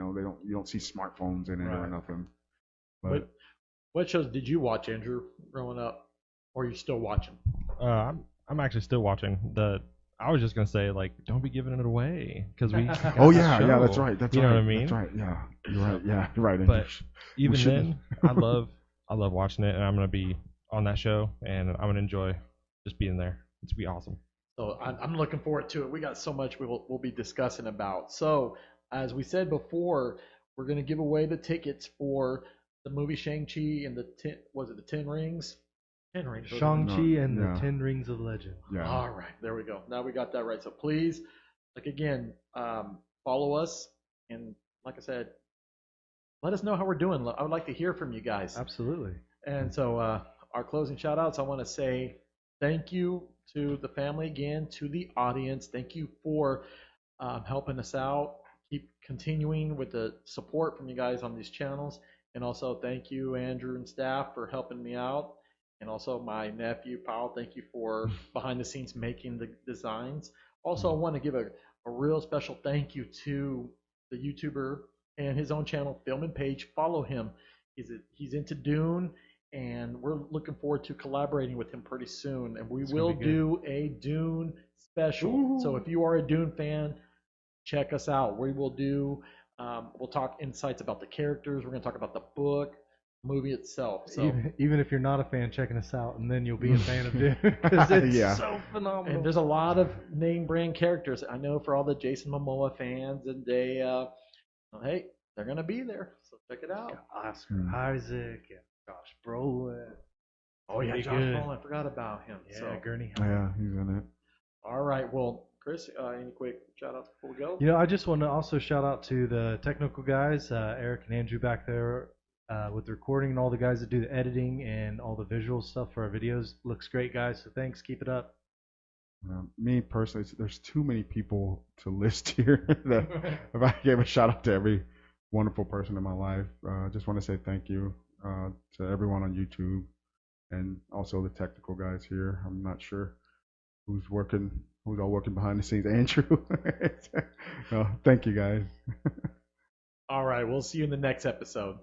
don't see smartphones in it or nothing. But what shows did you watch, Andrew, growing up, or are you still watching? I'm actually still watching. I was just gonna say, like, don't be giving it away because we. That's right. You know what I mean? That's right. Yeah, you're right. Yeah, you're right. But even then, I love watching it, and I'm gonna be on that show, and I'm gonna enjoy just being there. It's gonna be awesome. So I'm looking forward to it. We got so much we'll be discussing about. So as we said before, we're gonna give away the tickets for the movie Shang-Chi and the 10 Rings? 10 Rings. Shang-Chi and the 10 Rings of Legend. Yeah. All right, there we go. Now we got that right. So please, again, follow us. And like I said, let us know how we're doing. I would like to hear from you guys. Absolutely. And so our closing shout outs, I want to say thank you to the family again, to the audience. Thank you for helping us out. Keep continuing with the support from you guys on these channels. And also thank you, Andrew and staff, for helping me out. And also my nephew, Paul, thank you for behind the scenes making the designs. Also, I want to give a real special thank you to the YouTuber and his own channel, Film and Page. Follow him. He's into Dune, and we're looking forward to collaborating with him pretty soon. And we will do a Dune special. Ooh. So if you are a Dune fan, check us out. We will do, we'll talk insights about the characters. We're going to talk about the book, movie itself. So even if you're not a fan, checking us out, and then you'll be a fan of Dune because it's so phenomenal. And there's a lot of name brand characters. I know for all the Jason Momoa fans, and they, hey, they're gonna be there. So check it out. Oscar Isaac and Josh Brolin. Oh yeah, Josh Brolin. I forgot about him. Yeah, Gurney. Yeah, he's in it. All right. Well, Chris, any quick shout outs before we go? I just want to also shout out to the technical guys, Eric and Andrew back there. With the recording and all the guys that do the editing and all the visual stuff for our videos. Looks great, guys. So thanks. Keep it up. Me personally, there's too many people to list here. If I gave a shout out to every wonderful person in my life, I just want to say thank you to everyone on YouTube and also the technical guys here. I'm not sure who's all working behind the scenes. Andrew. Thank you, guys. All right. We'll see you in the next episode.